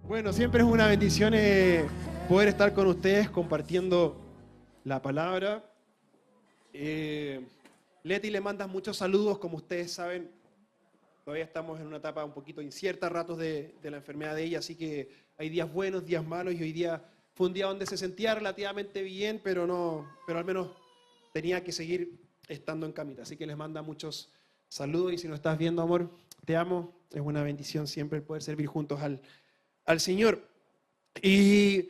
Bueno, siempre es una bendición poder estar con ustedes compartiendo la palabra. Leti le manda muchos saludos, como ustedes saben. Todavía estamos en una etapa un poquito incierta, ratos de la enfermedad de ella, así que hay días buenos, días malos, y hoy día fue un día donde se sentía relativamente bien, pero al menos tenía que seguir estando en camita. Así que les manda muchos saludos, y si nos estás viendo, amor, te amo. Es una bendición siempre el poder servir juntos al Señor. Y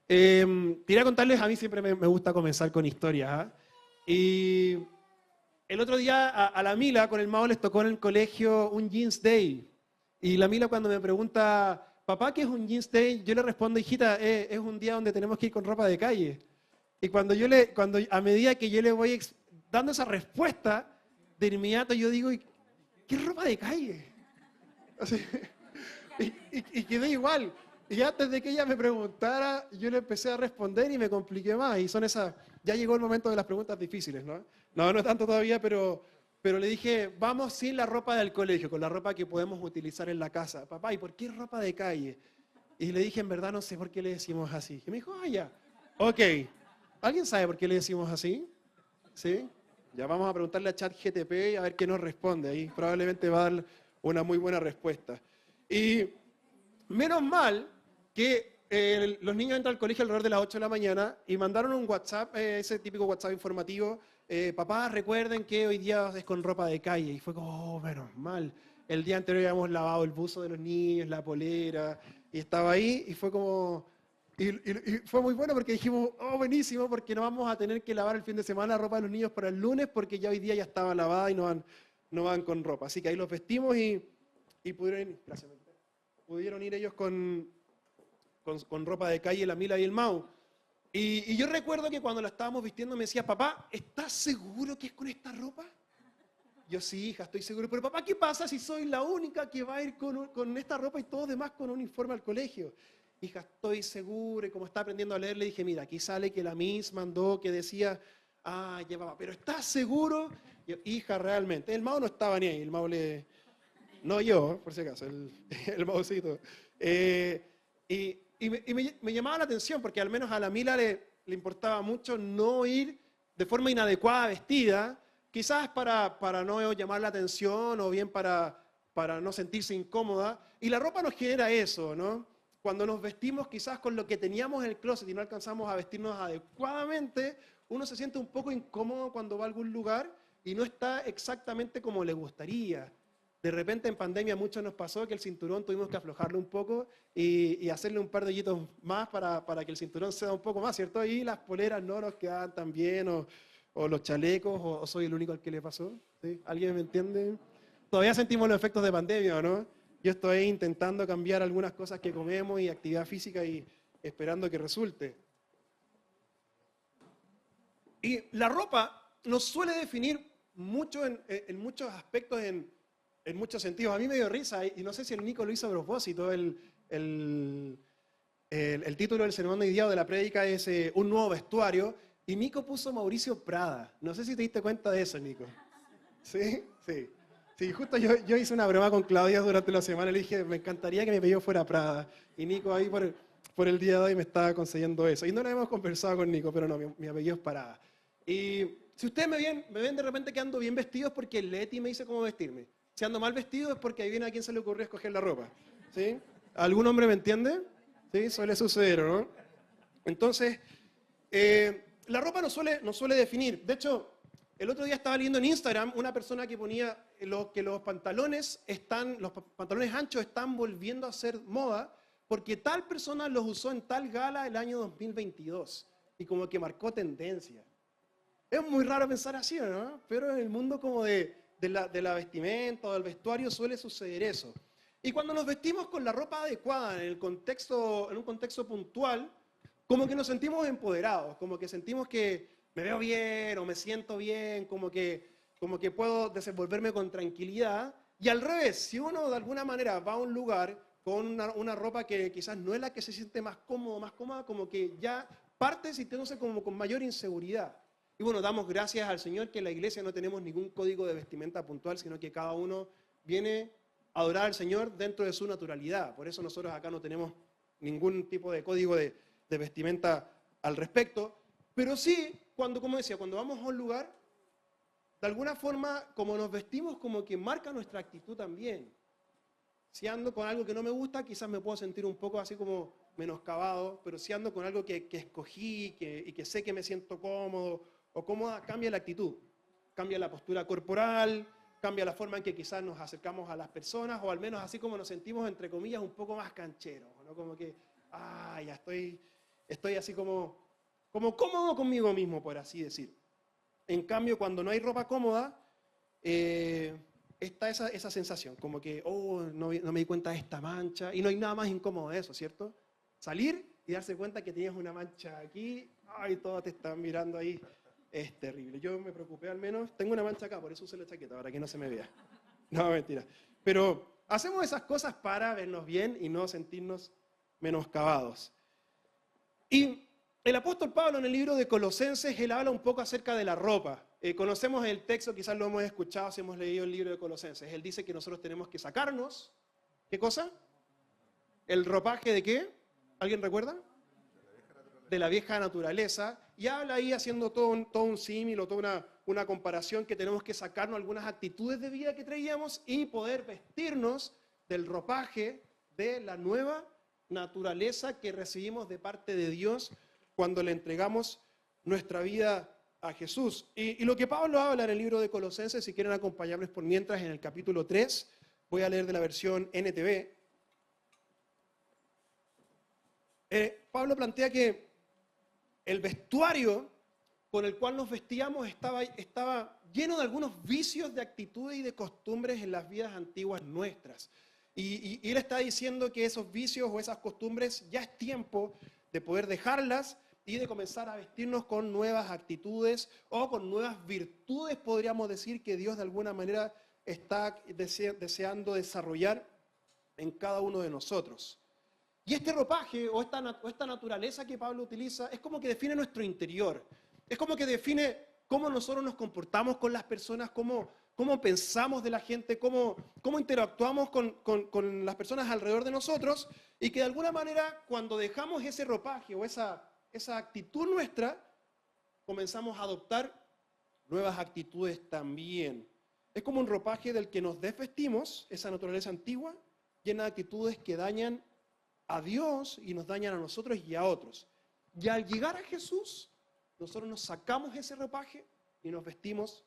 quería contarles, a mí siempre me gusta comenzar con historias, ¿ah? Y el otro día a la Mila con el Mao les tocó en el colegio un Jeans Day. Y la Mila cuando me pregunta, papá, ¿qué es un Jeans Day? Yo le respondo, hijita, es un día donde tenemos que ir con ropa de calle. Y a medida que yo le voy dando esa respuesta, de inmediato yo digo, ¿qué ropa de calle? O sea, y quedé igual. Y antes de que ella me preguntara, yo le empecé a responder y me compliqué más. Y son esas, ya llegó el momento de las preguntas difíciles, ¿no? No tanto todavía, pero le dije, vamos sin la ropa del colegio, con la ropa que podemos utilizar en la casa. Papá, ¿y por qué ropa de calle? Y le dije, en verdad no sé por qué le decimos así. Y me dijo, ya. Ok. ¿Alguien sabe por qué le decimos así? ¿Sí? Ya vamos a preguntarle a ChatGPT a ver qué nos responde. Ahí probablemente va a dar una muy buena respuesta. Y menos mal que los niños entran al colegio alrededor de las 8 de la mañana y mandaron un WhatsApp, ese típico WhatsApp informativo, papá, recuerden que hoy día es con ropa de calle. Y fue como, menos mal. El día anterior habíamos lavado el buzo de los niños, la polera, y estaba ahí y fue como... Y fue muy bueno porque dijimos, oh, buenísimo, porque no vamos a tener que lavar el fin de semana la ropa de los niños para el lunes porque ya hoy día ya estaba lavada y no van con ropa. Así que ahí los vestimos y pudieron ir ellos con ropa de calle, la Mila y el Mau. Y yo recuerdo que cuando la estábamos vistiendo me decía, papá, ¿estás seguro que es con esta ropa? Yo sí, hija, estoy seguro. Pero papá, ¿qué pasa si soy la única que va a ir con esta ropa y todos los demás con un uniforme al colegio? Hija, estoy seguro. Y como está aprendiendo a leer, le dije, mira, aquí sale que la Miss mandó que decía, llevaba, pero ¿estás seguro? Yo, hija, realmente. El Mau no estaba ni ahí, el Mau le... No yo, por si acaso, el Maucito. Me llamaba la atención porque al menos a la Mila le importaba mucho no ir de forma inadecuada vestida, quizás para no llamar la atención o bien para no sentirse incómoda. Y la ropa nos genera eso, ¿no? Cuando nos vestimos quizás con lo que teníamos en el closet y no alcanzamos a vestirnos adecuadamente, uno se siente un poco incómodo cuando va a algún lugar y no está exactamente como le gustaría. De repente en pandemia mucho nos pasó que el cinturón tuvimos que aflojarlo un poco y hacerle un par de hoyitos más para que el cinturón sea un poco más, ¿cierto? Y las poleras no nos quedaban tan bien, o los chalecos, o soy el único al que le pasó. ¿Sí? ¿Alguien me entiende? Todavía sentimos los efectos de pandemia, ¿no? Yo estoy intentando cambiar algunas cosas que comemos y actividad física y esperando que resulte. Y la ropa nos suele definir mucho en muchos aspectos, en muchos sentidos. A mí me dio risa, y no sé si el Nico lo hizo a propósito, el título del sermón de hoy día o de la prédica es un nuevo vestuario, y Nico puso Mauricio Prada. No sé si te diste cuenta de eso, Nico. ¿Sí? Sí. Sí, justo yo hice una broma con Claudia durante la semana, le dije, me encantaría que mi apellido fuera Prada. Y Nico ahí por el día de hoy me estaba concediendo eso. Y no lo hemos conversado con Nico, pero no, mi apellido es Prada. Y si ustedes me ven de repente que ando bien vestido es porque Leti me dice cómo vestirme. Si ando mal vestido es porque ahí viene a quién se le ocurrió escoger la ropa. ¿Sí? ¿Algún hombre me entiende? Sí, suele suceder, ¿no? Entonces, la ropa nos suele definir. De hecho, el otro día estaba leyendo en Instagram una persona que ponía que los pantalones anchos están volviendo a ser moda porque tal persona los usó en tal gala el año 2022 y como que marcó tendencia. Es muy raro pensar así, ¿no? Pero en el mundo como de la vestimenta o del vestuario suele suceder eso. Y cuando nos vestimos con la ropa adecuada en un contexto puntual, como que nos sentimos empoderados, como que sentimos que me veo bien o me siento bien, como que puedo desenvolverme con tranquilidad. Y al revés, si uno de alguna manera va a un lugar con una ropa que quizás no es la que se siente más cómoda, como que ya parte sintiéndose como con mayor inseguridad. Y bueno, damos gracias al Señor que en la iglesia no tenemos ningún código de vestimenta puntual, sino que cada uno viene a adorar al Señor dentro de su naturalidad. Por eso nosotros acá no tenemos ningún tipo de código de vestimenta al respecto, pero sí, como decía, cuando vamos a un lugar, de alguna forma, como nos vestimos, como que marca nuestra actitud también. Si ando con algo que no me gusta, quizás me puedo sentir un poco así como menoscabado, pero si ando con algo que escogí y que sé que me siento cómodo o cómoda, cambia la actitud, cambia la postura corporal, cambia la forma en que quizás nos acercamos a las personas, o al menos así como nos sentimos, entre comillas, un poco más cancheros, ¿no? Como que, ya estoy así como cómodo conmigo mismo, por así decir. En cambio, cuando no hay ropa cómoda, está esa sensación, como que, no me di cuenta de esta mancha, y no hay nada más incómodo de eso, ¿cierto? Salir y darse cuenta que tenías una mancha aquí, todos te están mirando ahí, es terrible. Yo me preocupé al menos, tengo una mancha acá, por eso usé la chaqueta, para que no se me vea. No, mentira. Pero hacemos esas cosas para vernos bien y no sentirnos menoscabados. Y el apóstol Pablo en el libro de Colosenses, él habla un poco acerca de la ropa. Conocemos el texto, quizás lo hemos escuchado si hemos leído el libro de Colosenses. Él dice que nosotros tenemos que sacarnos, ¿qué cosa? ¿El ropaje de qué? ¿Alguien recuerda? De la vieja naturaleza. Y habla ahí haciendo todo un símil o toda una comparación que tenemos que sacarnos algunas actitudes de vida que traíamos y poder vestirnos del ropaje de la nueva naturaleza que recibimos de parte de Dios cuando le entregamos nuestra vida a Jesús. Y lo que Pablo habla en el libro de Colosenses, si quieren acompañarnos por mientras, en el capítulo 3, voy a leer de la versión NTV. Pablo plantea que el vestuario con el cual nos vestíamos estaba lleno de algunos vicios de actitudes y de costumbres en las vidas antiguas nuestras. Y él está diciendo que esos vicios o esas costumbres ya es tiempo de poder dejarlas y de comenzar a vestirnos con nuevas actitudes o con nuevas virtudes, podríamos decir, que Dios de alguna manera está deseando desarrollar en cada uno de nosotros. Y este ropaje o esta naturaleza que Pablo utiliza es como que define nuestro interior. Es como que define cómo nosotros nos comportamos con las personas, cómo pensamos de la gente, cómo interactuamos con las personas alrededor de nosotros, y que de alguna manera cuando dejamos ese ropaje o esa actitud nuestra, comenzamos a adoptar nuevas actitudes también. Es como un ropaje del que nos desvestimos, esa naturaleza antigua, llena de actitudes que dañan a Dios y nos dañan a nosotros y a otros. Y al llegar a Jesús, nosotros nos sacamos ese ropaje y nos vestimos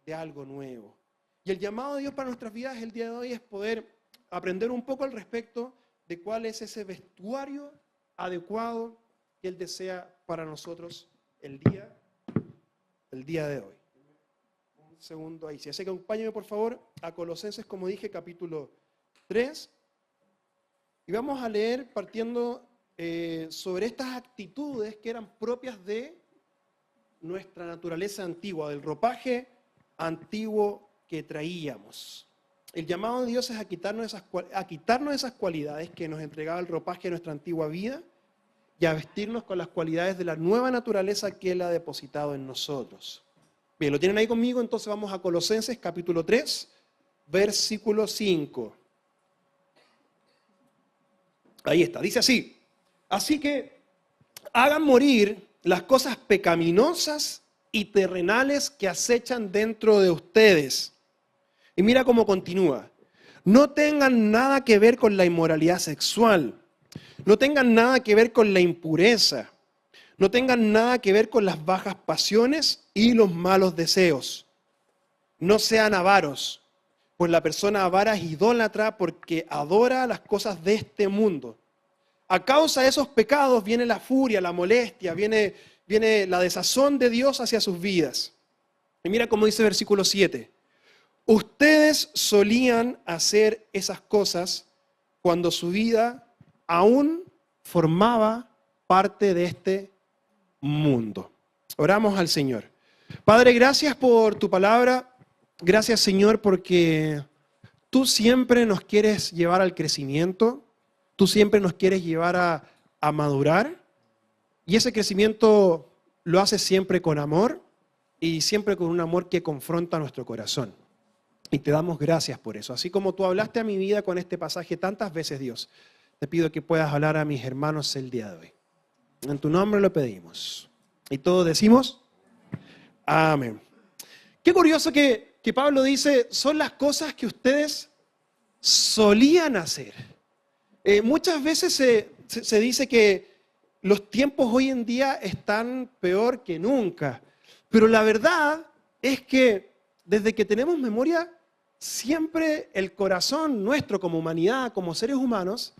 de algo nuevo. Y el llamado de Dios para nuestras vidas el día de hoy es poder aprender un poco al respecto de cuál es ese vestuario adecuado que Él desea para nosotros el día de hoy. Un segundo ahí. Así que acompáñenme por favor a Colosenses, como dije, capítulo 3. Y vamos a leer partiendo sobre estas actitudes que eran propias de nuestra naturaleza antigua, del ropaje antiguo que traíamos. El llamado de Dios es a quitarnos esas cualidades que nos entregaba el ropaje de nuestra antigua vida y a vestirnos con las cualidades de la nueva naturaleza que Él ha depositado en nosotros. Bien, ¿lo tienen ahí conmigo? Entonces vamos a Colosenses capítulo 3, versículo 5. Ahí está, dice así: así que hagan morir las cosas pecaminosas y terrenales que acechan dentro de ustedes. Y mira cómo continúa. No tengan nada que ver con la inmoralidad sexual. No tengan nada que ver con la impureza. No tengan nada que ver con las bajas pasiones y los malos deseos. No sean avaros, pues la persona avara es idólatra porque adora las cosas de este mundo. A causa de esos pecados viene la furia, la molestia, viene la desazón de Dios hacia sus vidas. Y mira cómo dice el versículo 7. Ustedes solían hacer esas cosas cuando su vida aún formaba parte de este mundo. Oramos al Señor. Padre, gracias por tu palabra. Gracias, Señor, porque tú siempre nos quieres llevar al crecimiento. Tú siempre nos quieres llevar a madurar. Y ese crecimiento lo haces siempre con amor y siempre con un amor que confronta nuestro corazón. Y te damos gracias por eso. Así como tú hablaste a mi vida con este pasaje tantas veces, Dios, te pido que puedas hablar a mis hermanos el día de hoy. En tu nombre lo pedimos. Y todos decimos, amén. Qué curioso que Pablo dice, son las cosas que ustedes solían hacer. Muchas veces se dice que los tiempos hoy en día están peor que nunca. Pero la verdad es que desde que tenemos memoria, siempre el corazón nuestro como humanidad, como seres humanos,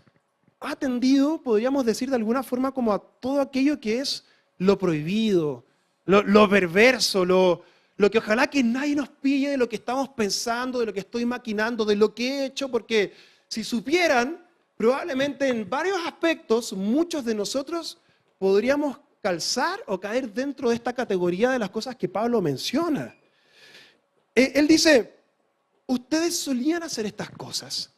ha tendido, podríamos decir de alguna forma, como a todo aquello que es lo prohibido, lo perverso, lo que ojalá que nadie nos pille de lo que estamos pensando, de lo que estoy maquinando, de lo que he hecho, porque si supieran, probablemente en varios aspectos, muchos de nosotros podríamos calzar o caer dentro de esta categoría de las cosas que Pablo menciona. Él dice, ustedes solían hacer estas cosas,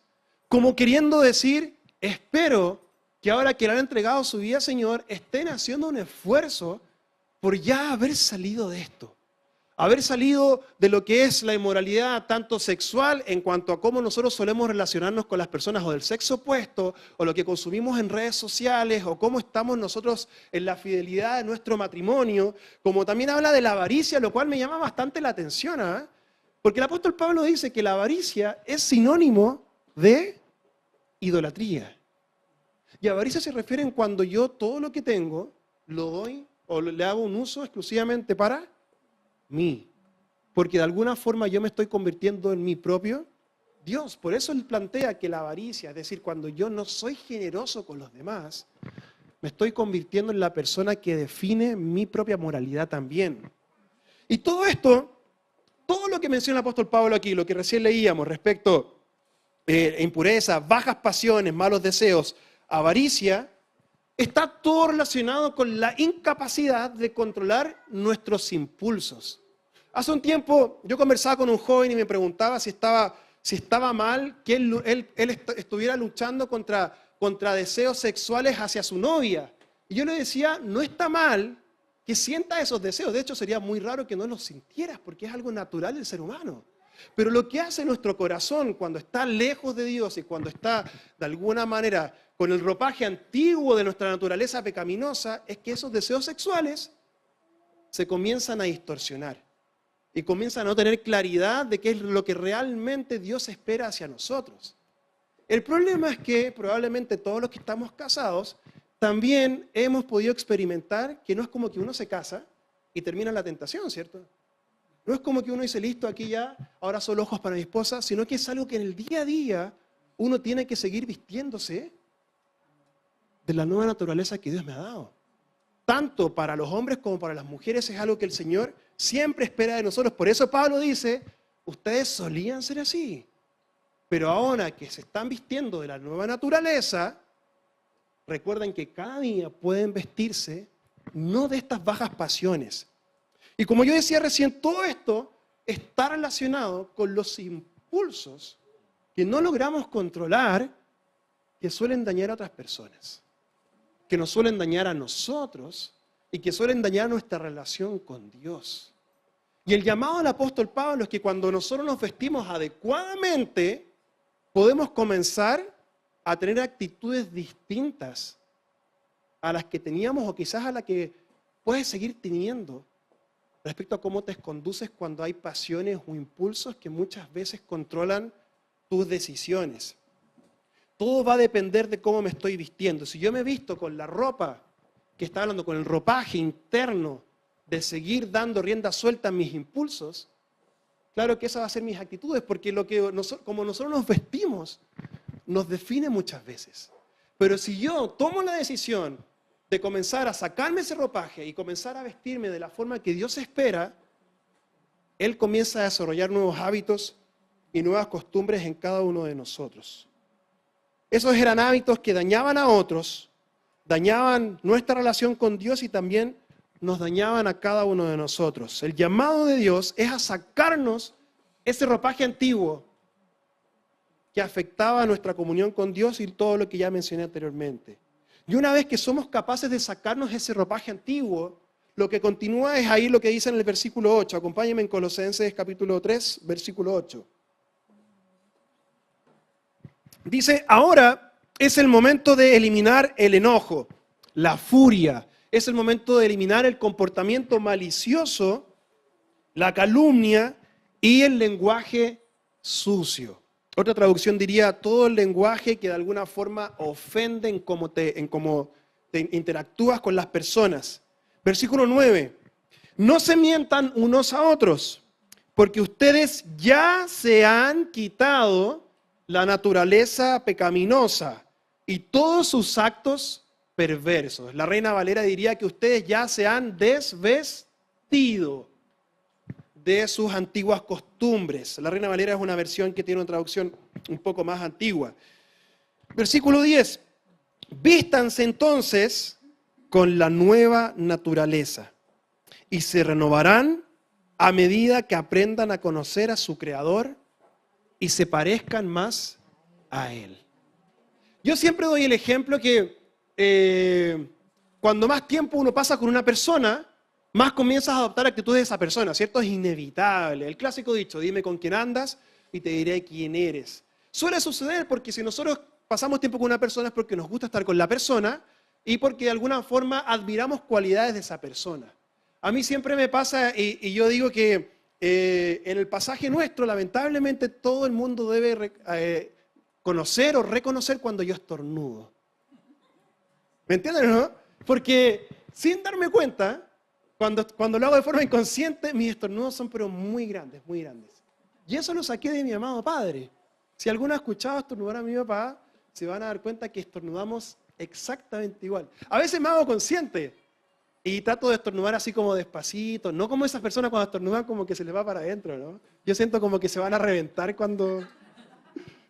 como queriendo decir, espero que ahora que le han entregado su vida al Señor, estén haciendo un esfuerzo por ya haber salido de esto. Haber salido de lo que es la inmoralidad tanto sexual en cuanto a cómo nosotros solemos relacionarnos con las personas o del sexo opuesto, o lo que consumimos en redes sociales, o cómo estamos nosotros en la fidelidad de nuestro matrimonio, como también habla de la avaricia, lo cual me llama bastante la atención, ¿eh? Porque el apóstol Pablo dice que la avaricia es sinónimo de idolatría. Y avaricia se refiere en cuando yo todo lo que tengo lo doy o le hago un uso exclusivamente para mí. Porque de alguna forma yo me estoy convirtiendo en mi propio Dios. Por eso él plantea que la avaricia, es decir, cuando yo no soy generoso con los demás, me estoy convirtiendo en la persona que define mi propia moralidad también. Y todo esto, todo lo que menciona el apóstol Pablo aquí, lo que recién leíamos respecto a impureza, bajas pasiones, malos deseos, avaricia, está todo relacionado con la incapacidad de controlar nuestros impulsos. Hace un tiempo yo conversaba con un joven y me preguntaba si estaba mal que él estuviera luchando contra deseos sexuales hacia su novia. Y yo le decía, no está mal que sienta esos deseos. De hecho, sería muy raro que no los sintieras porque es algo natural del ser humano. Pero lo que hace nuestro corazón cuando está lejos de Dios y cuando está de alguna manera con el ropaje antiguo de nuestra naturaleza pecaminosa es que esos deseos sexuales se comienzan a distorsionar y comienzan a no tener claridad de qué es lo que realmente Dios espera hacia nosotros. El problema es que probablemente todos los que estamos casados también hemos podido experimentar que no es como que uno se casa y termina la tentación, ¿cierto? No es como que uno dice, listo, aquí ya, ahora solo ojos para mi esposa, sino que es algo que en el día a día uno tiene que seguir vistiéndose de la nueva naturaleza que Dios me ha dado. Tanto para los hombres como para las mujeres es algo que el Señor siempre espera de nosotros. Por eso Pablo dice, ustedes solían ser así, pero ahora que se están vistiendo de la nueva naturaleza, recuerden que cada día pueden vestirse no de estas bajas pasiones. Y como yo decía recién, todo esto está relacionado con los impulsos que no logramos controlar, que suelen dañar a otras personas, que nos suelen dañar a nosotros y que suelen dañar nuestra relación con Dios. Y el llamado del apóstol Pablo es que cuando nosotros nos vestimos adecuadamente, podemos comenzar a tener actitudes distintas a las que teníamos o quizás a las que puedes seguir teniendo respecto a cómo te conduces cuando hay pasiones o impulsos que muchas veces controlan tus decisiones. Todo va a depender de cómo me estoy vistiendo. Si yo me visto con la ropa que está hablando, con el ropaje interno de seguir dando rienda suelta a mis impulsos, claro que esas van a ser mis actitudes, porque como nosotros nos vestimos, nos define muchas veces. Pero si yo tomo la decisión de comenzar a sacarme ese ropaje y comenzar a vestirme de la forma que Dios espera, Él comienza a desarrollar nuevos hábitos y nuevas costumbres en cada uno de nosotros. Esos eran hábitos que dañaban a otros, dañaban nuestra relación con Dios y también nos dañaban a cada uno de nosotros. El llamado de Dios es a sacarnos ese ropaje antiguo que afectaba nuestra comunión con Dios y todo lo que ya mencioné anteriormente. Y una vez que somos capaces de sacarnos ese ropaje antiguo, lo que continúa es ahí lo que dice en el versículo 8. Acompáñenme en Colosenses capítulo 3, versículo 8. Dice, ahora es el momento de eliminar el enojo, la furia. Es el momento de eliminar el comportamiento malicioso, la calumnia y el lenguaje sucio. Otra traducción diría todo el lenguaje que de alguna forma ofende en cómo te interactúas con las personas. Versículo 9. No se mientan unos a otros, porque ustedes ya se han quitado la naturaleza pecaminosa y todos sus actos perversos. La Reina Valera diría que ustedes ya se han desvestido de sus antiguas costumbres. La Reina Valera es una versión que tiene una traducción un poco más antigua. Versículo 10. Vístanse entonces con la nueva naturaleza y se renovarán a medida que aprendan a conocer a su Creador y se parezcan más a Él. Yo siempre doy el ejemplo que cuando más tiempo uno pasa con una persona, más comienzas a adoptar actitudes de esa persona, ¿cierto? Es inevitable. El clásico dicho, dime con quién andas y te diré quién eres. Suele suceder porque si nosotros pasamos tiempo con una persona es porque nos gusta estar con la persona y porque de alguna forma admiramos cualidades de esa persona. A mí siempre me pasa, y yo digo que en el pasaje nuestro, lamentablemente, todo el mundo debe conocer o reconocer cuando yo estornudo. ¿Me entienden, no? Porque sin darme cuenta, cuando lo hago de forma inconsciente, mis estornudos son pero muy grandes, muy grandes. Y eso lo saqué de mi amado padre. Si alguno ha escuchado estornudar a mi papá, se van a dar cuenta que estornudamos exactamente igual. A veces me hago consciente y trato de estornudar así como despacito, no como esas personas cuando estornudan como que se les va para adentro, ¿no? Yo siento como que se van a reventar cuando...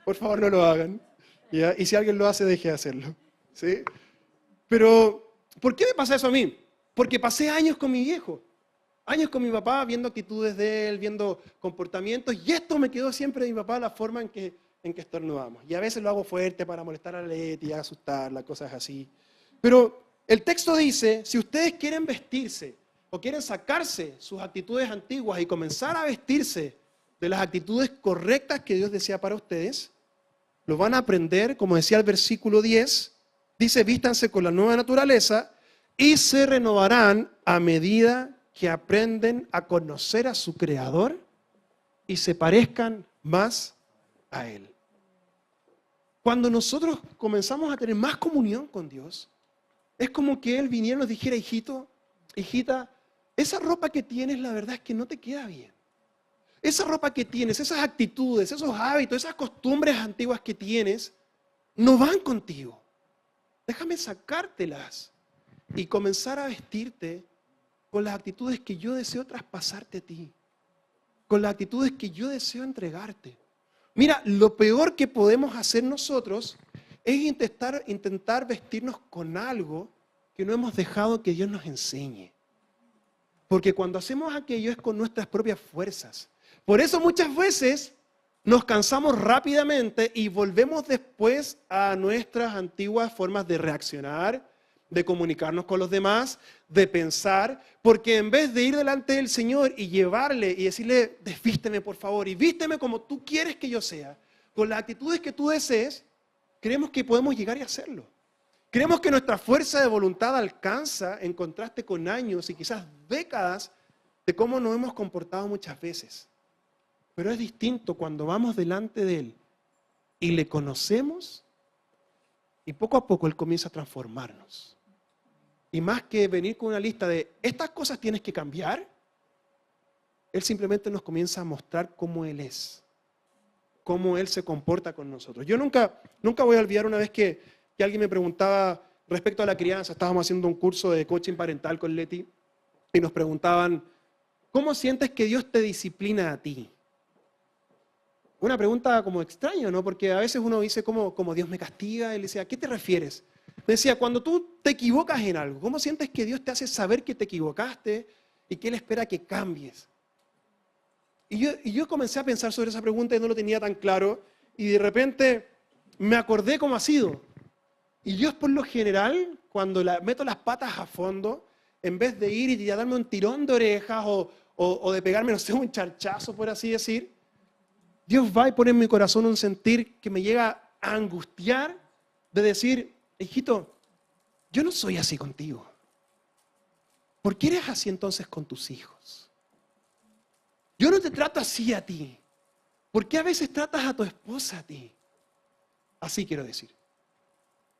Por favor, no lo hagan. ¿Ya? Y si alguien lo hace, deje de hacerlo. ¿Sí? Pero, ¿por qué me pasa eso a mí? Porque pasé años con mi viejo, años con mi papá, viendo actitudes de él, viendo comportamientos, y esto me quedó siempre de mi papá, la forma en que estornudamos. Y a veces lo hago fuerte para molestar a Leti, asustarla, cosas así. Pero el texto dice, si ustedes quieren vestirse o quieren sacarse sus actitudes antiguas y comenzar a vestirse de las actitudes correctas que Dios desea para ustedes, lo van a aprender, como decía el versículo 10, dice, vístanse con la nueva naturaleza y se renovarán a medida que aprenden a conocer a su Creador y se parezcan más a Él. Cuando nosotros comenzamos a tener más comunión con Dios, es como que Él viniera y nos dijera, hijito, hijita, esa ropa que tienes la verdad es que no te queda bien. Esa ropa que tienes, esas actitudes, esos hábitos, esas costumbres antiguas que tienes, no van contigo. Déjame sacártelas y comenzar a vestirte con las actitudes que yo deseo traspasarte a ti, con las actitudes que yo deseo entregarte. Mira, lo peor que podemos hacer nosotros es intentar vestirnos con algo que no hemos dejado que Dios nos enseñe. Porque cuando hacemos aquello es con nuestras propias fuerzas. Por eso muchas veces nos cansamos rápidamente y volvemos después a nuestras antiguas formas de reaccionar, de comunicarnos con los demás, de pensar, porque en vez de ir delante del Señor y llevarle y decirle, desvísteme por favor y vísteme como tú quieres que yo sea, con las actitudes que tú desees, creemos que podemos llegar y hacerlo. Creemos que nuestra fuerza de voluntad alcanza en contraste con años y quizás décadas de cómo nos hemos comportado muchas veces. Pero es distinto cuando vamos delante de Él y le conocemos y poco a poco Él comienza a transformarnos. Y más que venir con una lista de estas cosas tienes que cambiar, Él simplemente nos comienza a mostrar cómo Él es, cómo Él se comporta con nosotros. Yo nunca voy a olvidar una vez que alguien me preguntaba respecto a la crianza, estábamos haciendo un curso de coaching parental con Leti y nos preguntaban, ¿cómo sientes que Dios te disciplina a ti? Una pregunta como extraña, ¿no? Porque a veces uno dice, ¿cómo Dios me castiga? Él decía, ¿a qué te refieres? Me decía, cuando tú te equivocas en algo, ¿cómo sientes que Dios te hace saber que te equivocaste y que Él espera que cambies? Y yo comencé a pensar sobre esa pregunta y no lo tenía tan claro, y de repente me acordé cómo ha sido. Y Dios por lo general, cuando meto las patas a fondo, en vez de ir y darme un tirón de orejas o de pegarme, no sé, un charchazo, por así decir, Dios va y pone en mi corazón un sentir que me llega a angustiar de decir, hijito, yo no soy así contigo. ¿Por qué eres así entonces con tus hijos? Yo no te trato así a ti. ¿Por qué a veces tratas a tu esposa a ti? Así quiero decir.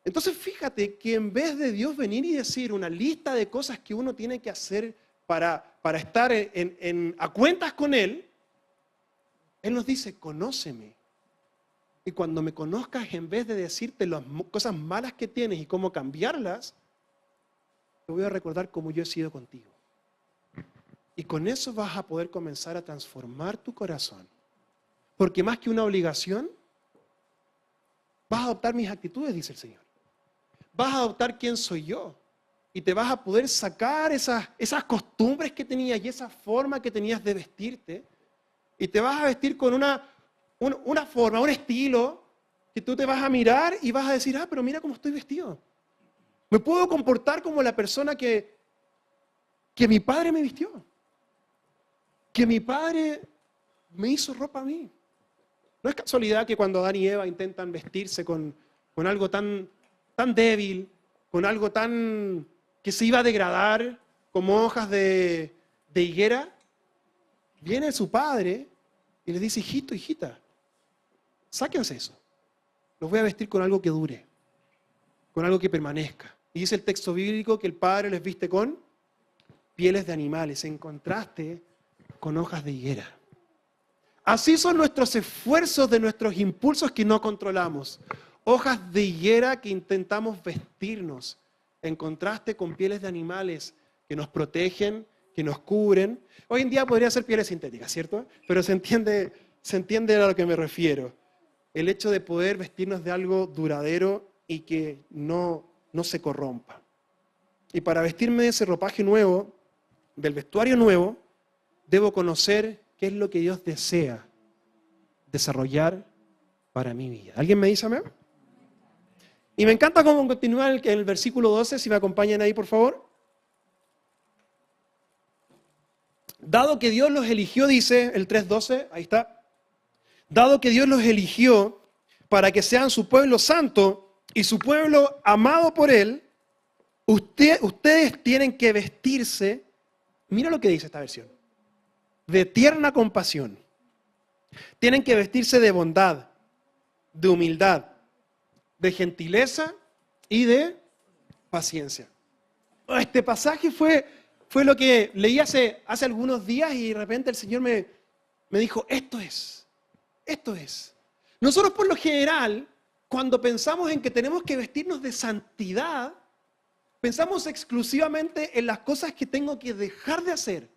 Entonces fíjate que en vez de Dios venir y decir una lista de cosas que uno tiene que hacer para estar a cuentas con Él, Él nos dice, conóceme. Y cuando me conozcas, en vez de decirte las cosas malas que tienes y cómo cambiarlas, te voy a recordar cómo yo he sido contigo. Y con eso vas a poder comenzar a transformar tu corazón. Porque más que una obligación, vas a adoptar mis actitudes, dice el Señor. Vas a adoptar quién soy yo. Y te vas a poder sacar esas costumbres que tenías y esa forma que tenías de vestirte. Y te vas a vestir con una forma, un estilo, que tú te vas a mirar y vas a decir, pero mira cómo estoy vestido. Me puedo comportar como la persona que mi padre me vistió. Que mi padre me hizo ropa a mí. No es casualidad que cuando Adán y Eva intentan vestirse con algo tan débil, con algo tan que se iba a degradar, como hojas de higuera, viene su padre y le dice, hijito, hijita, sáquense eso. Los voy a vestir con algo que dure, con algo que permanezca. Y dice el texto bíblico que el padre les viste con pieles de animales, en contraste con hojas de higuera. Así son nuestros esfuerzos de nuestros impulsos que no controlamos. Hojas de higuera que intentamos vestirnos, en contraste con pieles de animales que nos protegen, que nos cubren. Hoy en día podría ser pieles sintéticas, ¿cierto? Pero se entiende a lo que me refiero. El hecho de poder vestirnos de algo duradero y que no se corrompa. Y para vestirme de ese ropaje nuevo, del vestuario nuevo, debo conocer qué es lo que Dios desea desarrollar para mi vida. ¿Alguien me dice amén? Y me encanta cómo continúa en el versículo 12, si me acompañan ahí, por favor. Dado que Dios los eligió, dice el 3:12, ahí está. Dado que Dios los eligió para que sean su pueblo santo y su pueblo amado por Él, ustedes tienen que vestirse, mira lo que dice esta versión, de tierna compasión. Tienen que vestirse de bondad, de humildad, de gentileza y de paciencia. Este pasaje fue lo que leí hace algunos días y de repente el Señor me dijo, esto es. Nosotros por lo general, cuando pensamos en que tenemos que vestirnos de santidad, pensamos exclusivamente en las cosas que tengo que dejar de hacer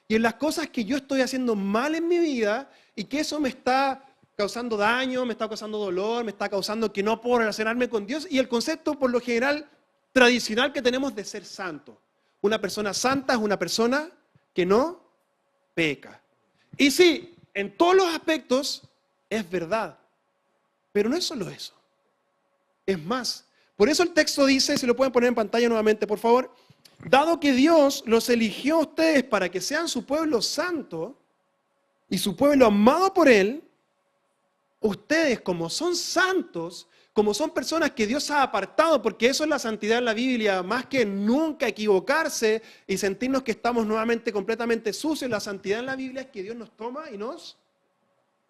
y en las cosas que yo estoy haciendo mal en mi vida y que eso me está causando daño, me está causando dolor, me está causando que no puedo relacionarme con Dios y el concepto por lo general tradicional que tenemos de ser santo. Una persona santa es una persona que no peca. Y sí, en todos los aspectos es verdad, pero no es solo eso. Es más, por eso el texto dice, si lo pueden poner en pantalla nuevamente, por favor, dado que Dios los eligió a ustedes para que sean su pueblo santo y su pueblo amado por Él, ustedes como son santos, como son personas que Dios ha apartado, porque eso es la santidad en la Biblia, más que nunca equivocarse y sentirnos que estamos nuevamente completamente sucios, la santidad en la Biblia es que Dios nos toma y nos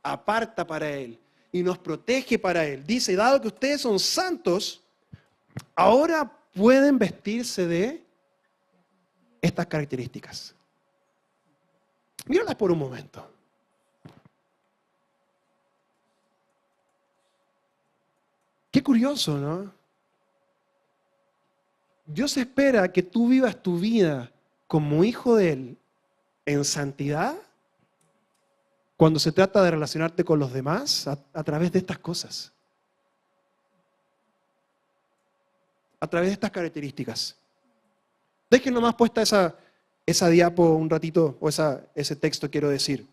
aparta para Él y nos protege para Él. Dice, dado que ustedes son santos, ahora pueden vestirse de estas características. Míralas por un momento. Qué curioso, ¿no? Dios espera que tú vivas tu vida como hijo de Él en santidad cuando se trata de relacionarte con los demás a través de estas cosas. A través de estas características. Dejen nomás puesta esa diapo un ratito, o ese texto quiero decir.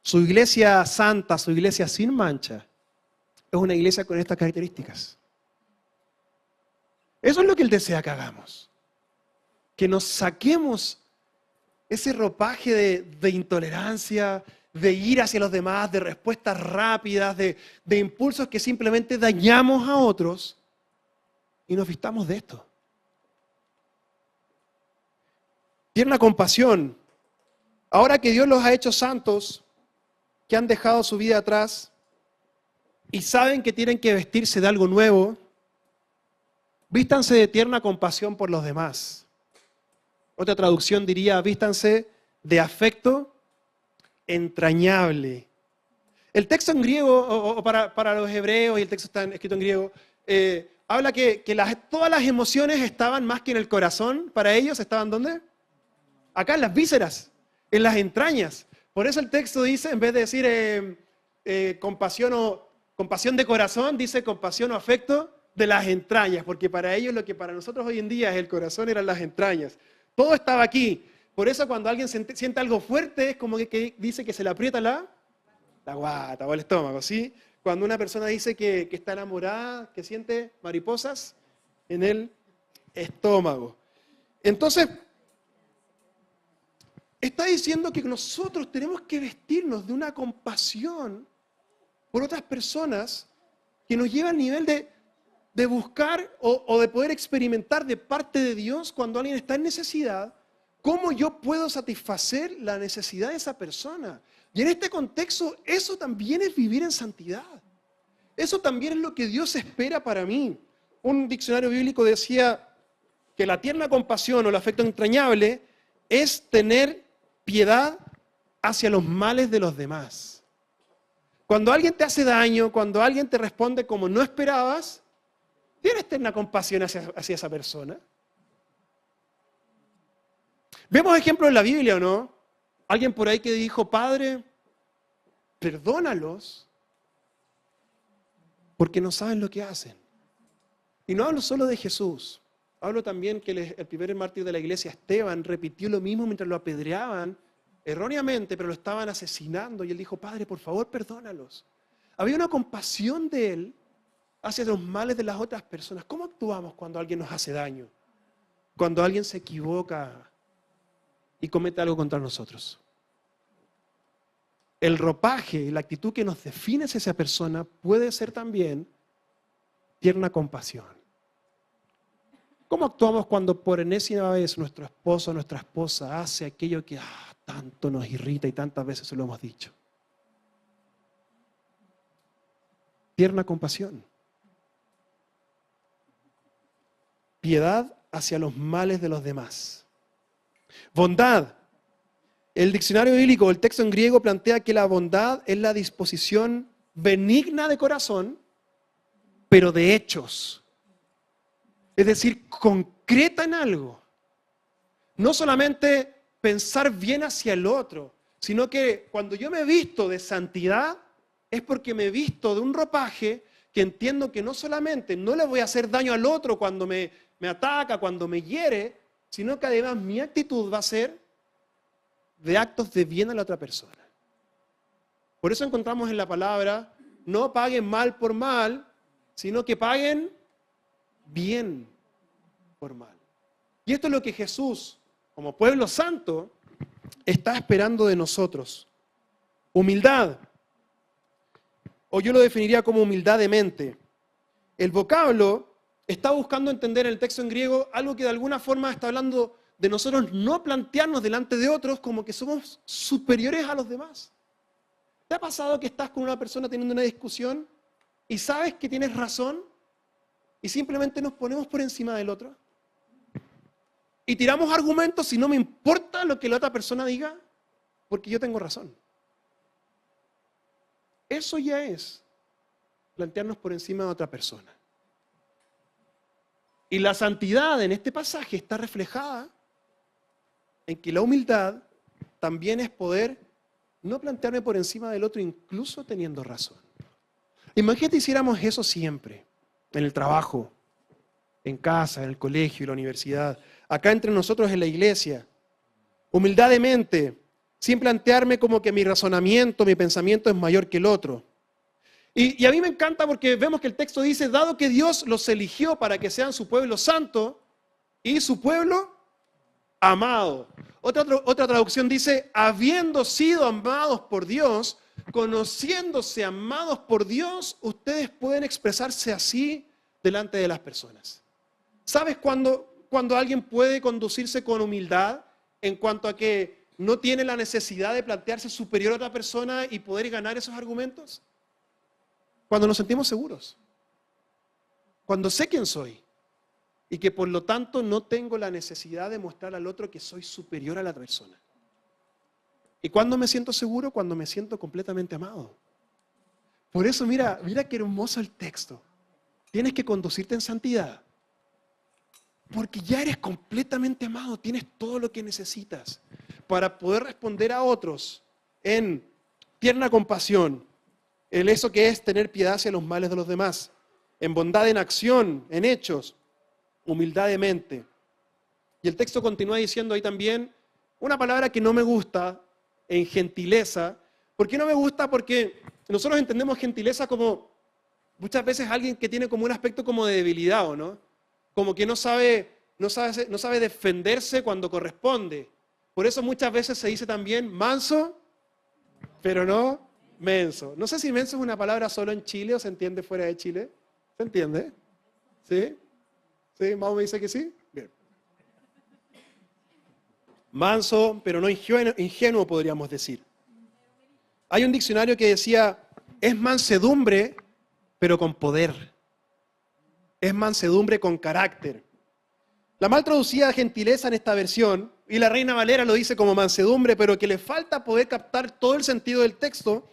Su iglesia santa, su iglesia sin mancha, es una iglesia con estas características. Eso es lo que Él desea que hagamos. Que nos saquemos ese ropaje de intolerancia, de ir hacia los demás, de respuestas rápidas, de impulsos que simplemente dañamos a otros y nos vistamos de esto. Tierna compasión. Ahora que Dios los ha hecho santos, que han dejado su vida atrás y saben que tienen que vestirse de algo nuevo, vístanse de tierna compasión por los demás. Otra traducción diría, vístanse de afecto entrañable. El texto en griego, o para los hebreos, y el texto está escrito en griego, habla que todas las emociones estaban más que en el corazón. Para ellos, ¿estaban dónde? Acá en las vísceras, en las entrañas. Por eso el texto dice, en vez de decir compasión de corazón, dice compasión o afecto de las entrañas, porque para ellos lo que para nosotros hoy en día es el corazón, eran las entrañas. Todo estaba aquí. Por eso cuando alguien siente algo fuerte, es como que dice que se le aprieta la guata o el estómago, ¿sí? Cuando una persona dice que está enamorada, que siente mariposas en el estómago. Entonces, está diciendo que nosotros tenemos que vestirnos de una compasión por otras personas que nos lleva al nivel de buscar o de poder experimentar de parte de Dios cuando alguien está en necesidad, cómo yo puedo satisfacer la necesidad de esa persona. Y en este contexto, eso también es vivir en santidad. Eso también es lo que Dios espera para mí. Un diccionario bíblico decía que la tierna compasión o el afecto entrañable es tener piedad hacia los males de los demás. Cuando alguien te hace daño, cuando alguien te responde como no esperabas, ¿tienes tierna compasión hacia esa persona? Vemos ejemplos en la Biblia, ¿o no? Alguien por ahí que dijo, Padre, perdónalos porque no saben lo que hacen. Y no hablo solo de Jesús, hablo también que el primer mártir de la iglesia, Esteban, repitió lo mismo mientras lo apedreaban, erróneamente, pero lo estaban asesinando, y él dijo, Padre, por favor, perdónalos. Había una compasión de él hacia los males de las otras personas. ¿Cómo actuamos cuando alguien nos hace daño? Cuando alguien se equivoca y comete algo contra nosotros. El ropaje, la actitud que nos define hacia esa persona puede ser también tierna compasión. ¿Cómo actuamos cuando por enésima vez nuestro esposo o nuestra esposa hace aquello que tanto nos irrita y tantas veces se lo hemos dicho? Tierna compasión. Piedad hacia los males de los demás. Bondad. El diccionario bíblico, el texto en griego plantea que la bondad es la disposición benigna de corazón, pero de hechos. Es decir, concreta en algo. No solamente pensar bien hacia el otro, sino que cuando yo me visto de santidad, es porque me visto de un ropaje que entiendo que no solamente no le voy a hacer daño al otro cuando me ataca, cuando me hiere, sino que además mi actitud va a ser de actos de bien a la otra persona. Por eso encontramos en la palabra, no paguen mal por mal, sino que paguen bien por mal. Y esto es lo que Jesús, como pueblo santo, está esperando de nosotros. Humildad, o yo lo definiría como humildad de mente. El vocablo está buscando entender en el texto en griego algo que de alguna forma está hablando de nosotros no plantearnos delante de otros como que somos superiores a los demás. ¿Te ha pasado que estás con una persona teniendo una discusión y sabes que tienes razón y simplemente nos ponemos por encima del otro? Y tiramos argumentos y no me importa lo que la otra persona diga porque yo tengo razón. Eso ya es plantearnos por encima de otra persona. Y la santidad en este pasaje está reflejada en que la humildad también es poder no plantearme por encima del otro, incluso teniendo razón. Imagínate hiciéramos eso siempre, en el trabajo, en casa, en el colegio, en la universidad, acá entre nosotros en la iglesia. Humildad de mente, sin plantearme como que mi razonamiento, mi pensamiento es mayor que el otro. Y a mí me encanta porque vemos que el texto dice, dado que Dios los eligió para que sean su pueblo santo y su pueblo amado. Otra traducción dice, habiendo sido amados por Dios, conociéndose amados por Dios, ustedes pueden expresarse así delante de las personas. ¿Sabes cuando alguien puede conducirse con humildad en cuanto a que no tiene la necesidad de plantearse superior a otra persona y poder ganar esos argumentos? Cuando nos sentimos seguros. Cuando sé quién soy y que por lo tanto no tengo la necesidad de mostrar al otro que soy superior a la persona. ¿Y cuándo me siento seguro? Cuando me siento completamente amado. Por eso mira qué hermoso el texto. Tienes que conducirte en santidad. Porque ya eres completamente amado, tienes todo lo que necesitas para poder responder a otros en tierna compasión, en eso que es tener piedad hacia los males de los demás, en bondad en acción, en hechos, humildad de mente. Y el texto continúa diciendo ahí también una palabra que no me gusta, en gentileza. ¿Por qué no me gusta? Porque nosotros entendemos gentileza como muchas veces alguien que tiene como un aspecto como de debilidad, ¿o no? Como que no sabe defenderse cuando corresponde. Por eso muchas veces se dice también manso, pero no menso. No sé si menso es una palabra solo en Chile o se entiende fuera de Chile. ¿Se entiende? ¿Sí? ¿Sí? ¿Mau me dice que sí? Bien. Manso, pero no ingenuo podríamos decir. Hay un diccionario que decía, es mansedumbre, pero con poder. Es mansedumbre con carácter. La mal traducida gentileza en esta versión, y la Reina Valera lo dice como mansedumbre, pero que le falta poder captar todo el sentido del texto,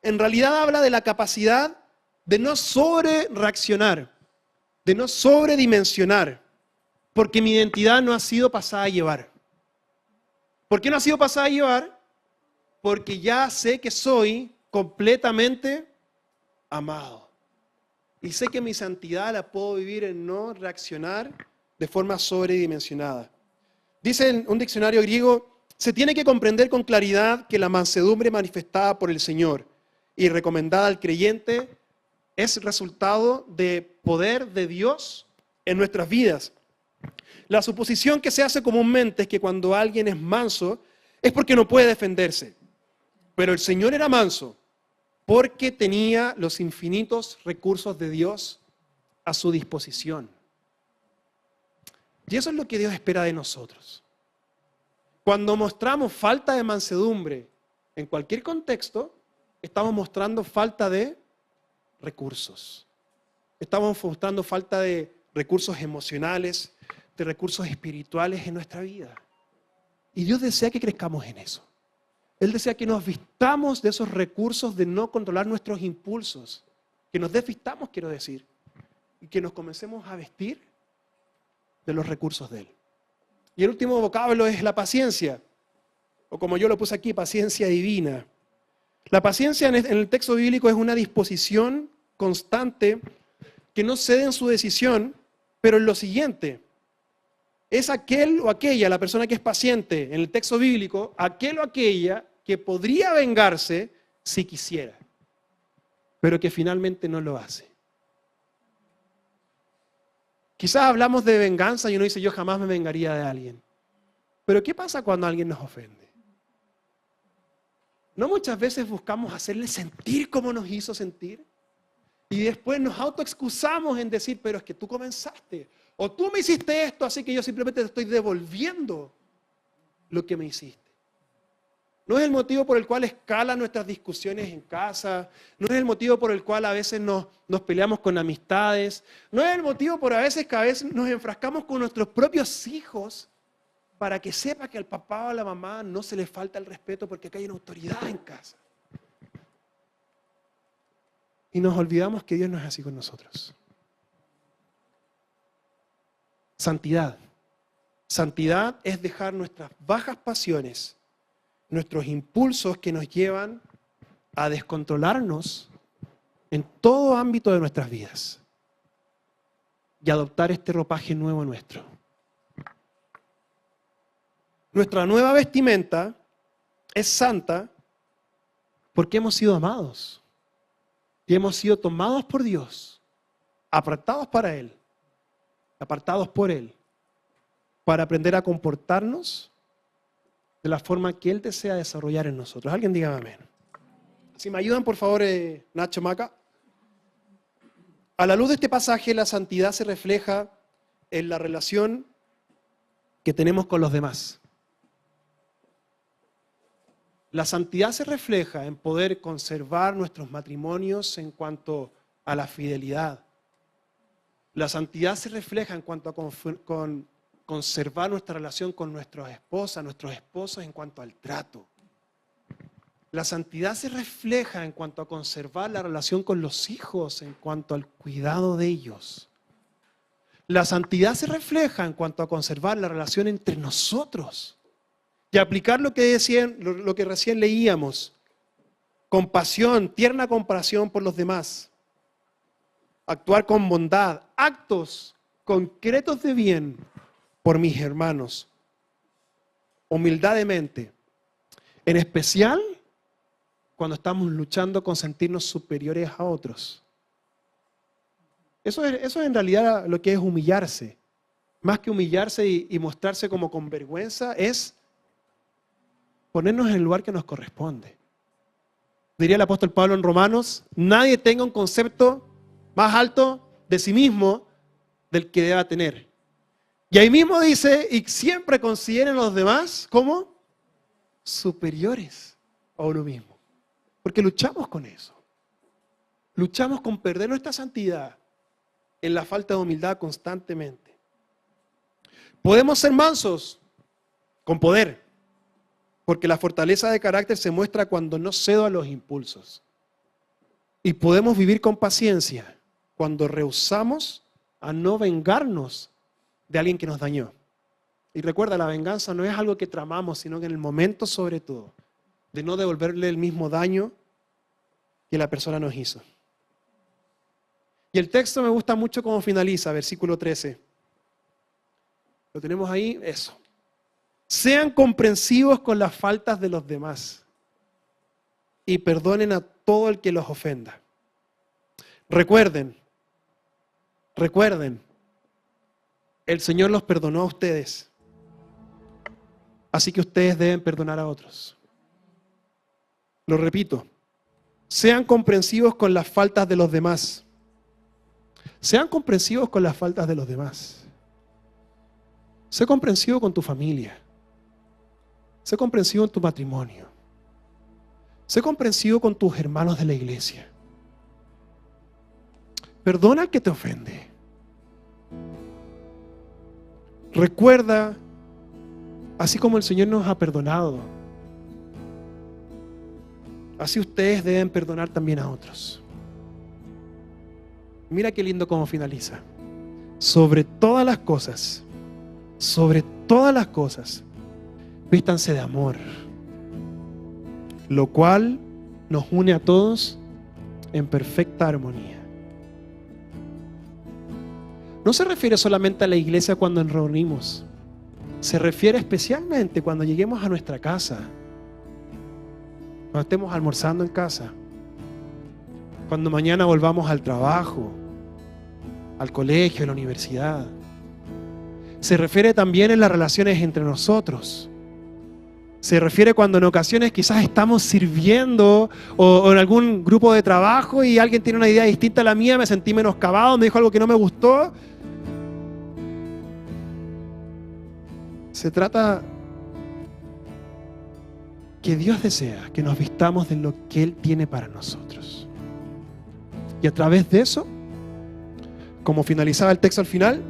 en realidad habla de la capacidad de no sobrereaccionar, de no sobredimensionar, porque mi identidad no ha sido pasada a llevar. ¿Por qué no ha sido pasada a llevar? Porque ya sé que soy completamente amado. Y sé que mi santidad la puedo vivir en no reaccionar de forma sobredimensionada. Dice en un diccionario griego, se tiene que comprender con claridad que la mansedumbre manifestada por el Señor y recomendada al creyente es resultado de poder de Dios en nuestras vidas. La suposición que se hace comúnmente es que cuando alguien es manso es porque no puede defenderse. Pero el Señor era manso porque tenía los infinitos recursos de Dios a su disposición. Y eso es lo que Dios espera de nosotros. Cuando mostramos falta de mansedumbre en cualquier contexto, estamos mostrando falta de recursos. Estamos mostrando falta de recursos emocionales, de recursos espirituales en nuestra vida. Y Dios desea que crezcamos en eso. Él desea que nos vistamos de esos recursos de no controlar nuestros impulsos. Que nos desvistamos, quiero decir. Y que nos comencemos a vestir de los recursos de Él. Y el último vocablo es la paciencia. O como yo lo puse aquí, paciencia divina. La paciencia en el texto bíblico es una disposición constante que no cede en su decisión, pero en lo siguiente. Es aquel o aquella, la persona que es paciente en el texto bíblico, aquel o aquella que podría vengarse si quisiera, pero que finalmente no lo hace. Quizás hablamos de venganza y uno dice, yo jamás me vengaría de alguien. Pero ¿qué pasa cuando alguien nos ofende? ¿No muchas veces buscamos hacerle sentir como nos hizo sentir? Y después nos autoexcusamos en decir, pero es que tú comenzaste. O tú me hiciste esto, así que yo simplemente te estoy devolviendo lo que me hiciste. No es el motivo por el cual escalan nuestras discusiones en casa. No es el motivo por el cual a veces nos peleamos con amistades. No es el motivo por a veces que a veces nos enfrascamos con nuestros propios hijos para que sepa que al papá o a la mamá no se le falta el respeto porque acá hay una autoridad en casa. Y nos olvidamos que Dios no es así con nosotros. Santidad. Santidad es dejar nuestras bajas pasiones, nuestros impulsos que nos llevan a descontrolarnos en todo ámbito de nuestras vidas y adoptar este ropaje nuevo nuestro. Nuestra nueva vestimenta es santa porque hemos sido amados y hemos sido tomados por Dios, apartados para Él, apartados por Él, para aprender a comportarnos de la forma que Él desea desarrollar en nosotros. Alguien diga amén. Si me ayudan, por favor, Nacho Maca. A la luz de este pasaje, la santidad se refleja en la relación que tenemos con los demás. La santidad se refleja en poder conservar nuestros matrimonios en cuanto a la fidelidad. La santidad se refleja en cuanto a conservar nuestra relación con nuestras esposas, nuestros esposos en cuanto al trato. La santidad se refleja en cuanto a conservar la relación con los hijos, en cuanto al cuidado de ellos. La santidad se refleja en cuanto a conservar la relación entre nosotros y aplicar lo que recién leíamos. Compasión, tierna compasión por los demás. Actuar con bondad, actos concretos de bien por mis hermanos. Humildad de mente. En especial cuando estamos luchando con sentirnos superiores a otros. Eso es en realidad lo que es humillarse. Más que humillarse y mostrarse como con vergüenza, es ponernos en el lugar que nos corresponde. Diría el apóstol Pablo en Romanos, nadie tenga un concepto más alto de sí mismo del que deba tener. Y ahí mismo dice, y siempre consideren a los demás como superiores a uno mismo. Porque luchamos con eso. Luchamos con perder nuestra santidad en la falta de humildad constantemente. Podemos ser mansos con poder, porque la fortaleza de carácter se muestra cuando no cedo a los impulsos. Y podemos vivir con paciencia cuando rehusamos a no vengarnos de alguien que nos dañó. Y recuerda, la venganza no es algo que tramamos, sino que en el momento, sobre todo, de no devolverle el mismo daño que la persona nos hizo. Y el texto me gusta mucho cómo finaliza, versículo 13. ¿Lo tenemos ahí? Eso. Sean comprensivos con las faltas de los demás y perdonen a todo el que los ofenda. Recuerden, el Señor los perdonó a ustedes, así que ustedes deben perdonar a otros. Lo repito, sean comprensivos con las faltas de los demás. Sean comprensivos con las faltas de los demás. Sé comprensivo con tu familia. Sé comprensivo en tu matrimonio. Sé comprensivo con tus hermanos de la iglesia. Perdona al que te ofende. Recuerda, así como el Señor nos ha perdonado, así ustedes deben perdonar también a otros. Mira qué lindo cómo finaliza. Sobre todas las cosas, vístanse de amor, lo cual nos une a todos en perfecta armonía. No se refiere solamente a la iglesia cuando nos reunimos, se refiere especialmente cuando lleguemos a nuestra casa, cuando estemos almorzando en casa, cuando mañana volvamos al trabajo, al colegio, a la universidad. Se refiere también en las relaciones entre nosotros. Se refiere cuando en ocasiones quizás estamos sirviendo o en algún grupo de trabajo y alguien tiene una idea distinta a la mía, me sentí menoscabado, me dijo algo que no me gustó. Se trata que Dios desea que nos vistamos de lo que Él tiene para nosotros. Y a través de eso, como finalizaba el texto al final,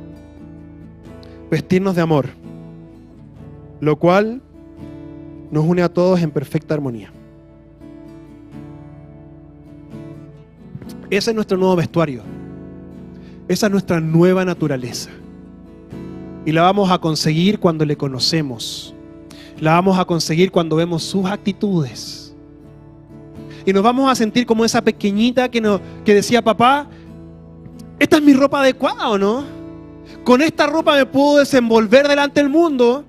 vestirnos de amor, lo cual nos une a todos en perfecta armonía. Ese es nuestro nuevo vestuario. Esa es nuestra nueva naturaleza. Y la vamos a conseguir cuando le conocemos. La vamos a conseguir cuando vemos sus actitudes. Y nos vamos a sentir como esa pequeñita que decía, papá, ¿esta es mi ropa adecuada o no? Con esta ropa me puedo desenvolver delante del mundo.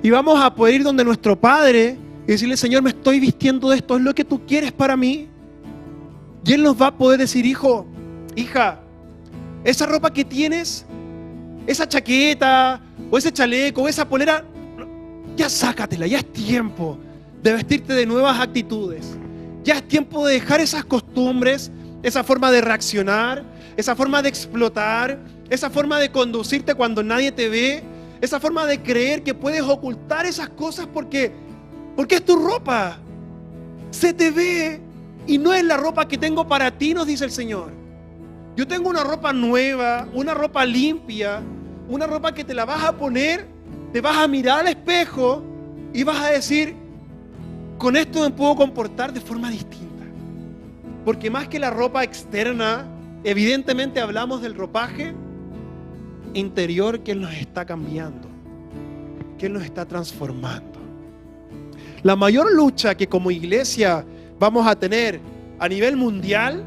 Y vamos a poder ir donde nuestro Padre y decirle, Señor, me estoy vistiendo de esto, ¿es lo que tú quieres para mí? Y Él nos va a poder decir, hijo, hija, esa ropa que tienes, esa chaqueta, o ese chaleco, o esa polera, ya sácatela, ya es tiempo de vestirte de nuevas actitudes. Ya es tiempo de dejar esas costumbres, esa forma de reaccionar, esa forma de explotar, esa forma de conducirte cuando nadie te ve, esa forma de creer que puedes ocultar esas cosas porque es tu ropa. Se te ve y no es la ropa que tengo para ti, nos dice el Señor. Yo tengo una ropa nueva, una ropa limpia, una ropa que te la vas a poner, te vas a mirar al espejo y vas a decir, con esto me puedo comportar de forma distinta. Porque más que la ropa externa, evidentemente hablamos del ropaje interior que Él nos está cambiando, que Él nos está transformando. La mayor lucha que como iglesia vamos a tener a nivel mundial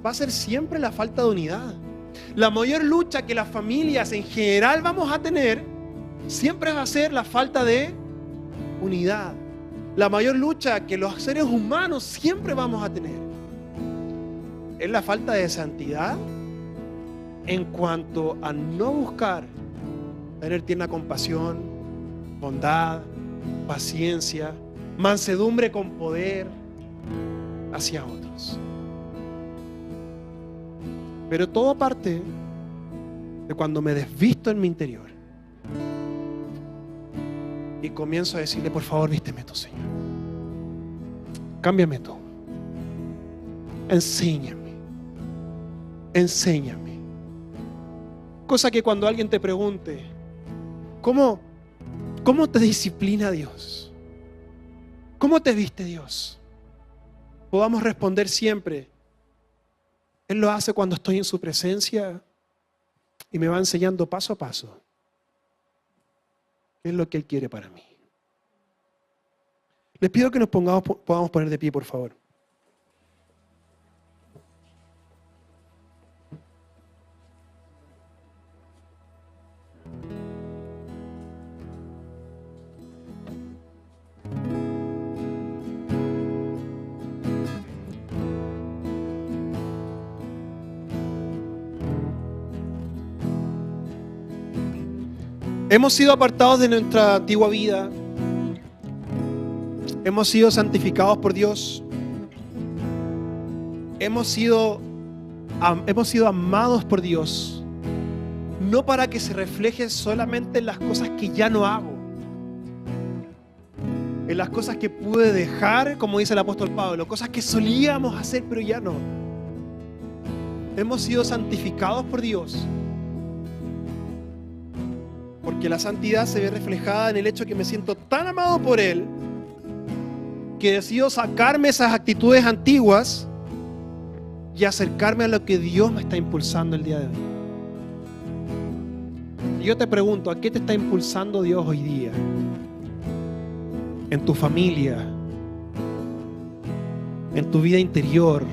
va a ser siempre la falta de unidad. La mayor lucha que las familias en general vamos a tener siempre va a ser la falta de unidad. La mayor lucha que los seres humanos siempre vamos a tener es la falta de santidad en cuanto a no buscar tener tierna compasión, bondad, paciencia, mansedumbre con poder hacia otros. Pero todo parte de cuando me desvisto en mi interior y comienzo a decirle, por favor, vísteme tú, Señor. Cámbiame tú. Enséñame. Enséñame. Cosa que cuando alguien te pregunte, ¿cómo te disciplina Dios? ¿Cómo te viste Dios? Podamos responder siempre, Él lo hace cuando estoy en su presencia y me va enseñando paso a paso qué es lo que Él quiere para mí. Les pido que nos podamos poner de pie, por favor. Hemos sido apartados de nuestra antigua vida. Hemos sido santificados por Dios. Hemos sido amados por Dios. No para que se refleje solamente en las cosas que ya no hago, en las cosas que pude dejar, como dice el apóstol Pablo, cosas que solíamos hacer pero ya no. Hemos sido santificados por Dios. Porque la santidad se ve reflejada en el hecho que me siento tan amado por Él que decido sacarme esas actitudes antiguas y acercarme a lo que Dios me está impulsando el día de hoy. Y yo te pregunto, ¿a qué te está impulsando Dios hoy día? En tu familia, en tu vida interior,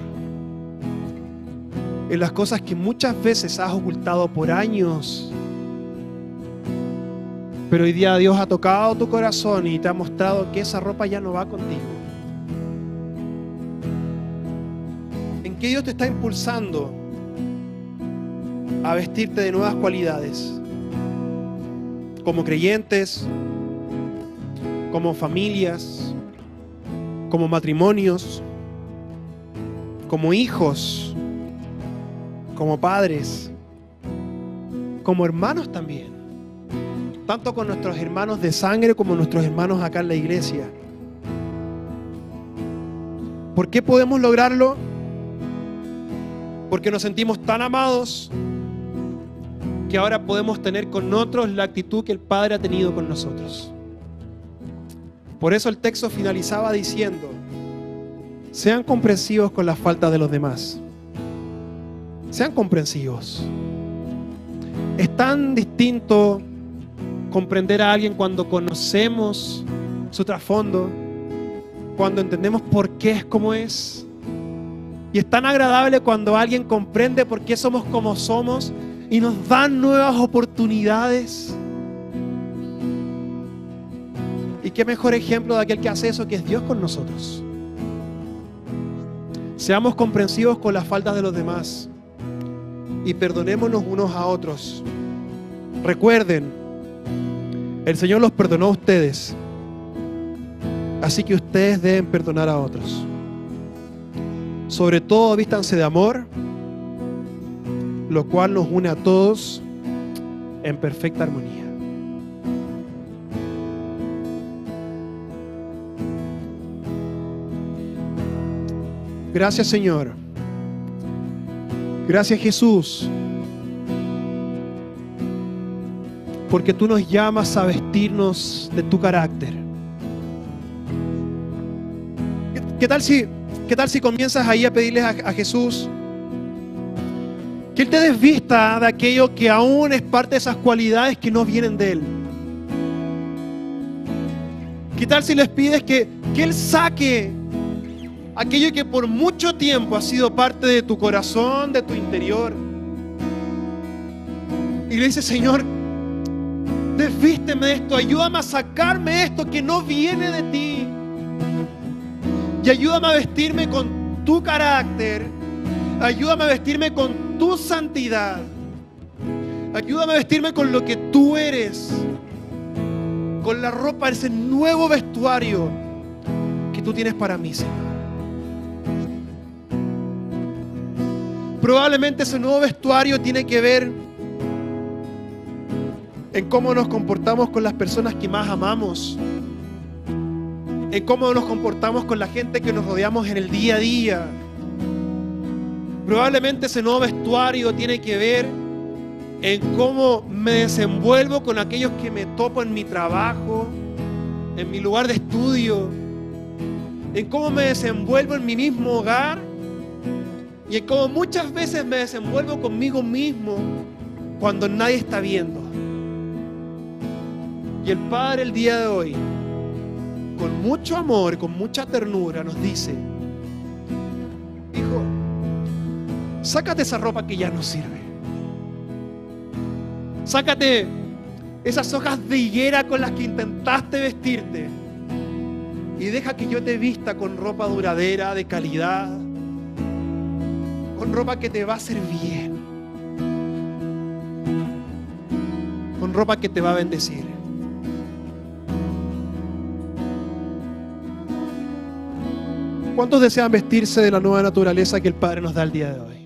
en las cosas que muchas veces has ocultado por años. Pero hoy día Dios ha tocado tu corazón y te ha mostrado que esa ropa ya no va contigo. ¿En qué Dios te está impulsando a vestirte de nuevas cualidades? Como creyentes, como familias, como matrimonios, como hijos, como padres, como hermanos también. Tanto con nuestros hermanos de sangre como nuestros hermanos acá en la iglesia. ¿Por qué podemos lograrlo? Porque nos sentimos tan amados que ahora podemos tener con otros la actitud que el Padre ha tenido con nosotros. Por eso el texto finalizaba diciendo, sean comprensivos con las faltas de los demás. Sean comprensivos. Es tan distinto comprender a alguien cuando conocemos su trasfondo, cuando entendemos por qué es como es. Y es tan agradable cuando alguien comprende por qué somos como somos y nos dan nuevas oportunidades. Y qué mejor ejemplo de aquel que hace eso que es Dios con nosotros. Seamos comprensivos con las faltas de los demás y perdonémonos unos a otros. Recuerden, El Señor los perdonó a ustedes, así que ustedes deben perdonar a otros. Sobre todo, vístanse de amor, lo cual nos une a todos en perfecta armonía. Gracias, Señor. Gracias, Jesús, porque tú nos llamas a vestirnos de tu carácter. ¿Qué tal si comienzas ahí a pedirle a Jesús que Él te desvista de aquello que aún es parte de esas cualidades que no vienen de Él? ¿Qué tal si les pides que Él saque aquello que por mucho tiempo ha sido parte de tu corazón, de tu interior? Y le dices: Señor, desvísteme de esto, ayúdame a sacarme esto que no viene de ti. Y ayúdame a vestirme con tu carácter. Ayúdame a vestirme con tu santidad. Ayúdame a vestirme con lo que tú eres. Con la ropa, ese nuevo vestuario que tú tienes para mí, Señor. Probablemente ese nuevo vestuario tiene que ver en cómo nos comportamos con las personas que más amamos, en cómo nos comportamos con la gente que nos rodeamos en el día a día. Probablemente ese nuevo vestuario tiene que ver en cómo me desenvuelvo con aquellos que me topo en mi trabajo, en mi lugar de estudio, en cómo me desenvuelvo en mi mismo hogar y en cómo muchas veces me desenvuelvo conmigo mismo cuando nadie está viendo. Y el Padre el día de hoy, con mucho amor, con mucha ternura, nos dice: hijo, sácate esa ropa que ya no sirve. Sácate esas hojas de higuera con las que intentaste vestirte y deja que yo te vista con ropa duradera, de calidad, con ropa que te va a hacer bien, con ropa que te va a bendecir. ¿Cuántos desean vestirse de la nueva naturaleza que el Padre nos da el día de hoy?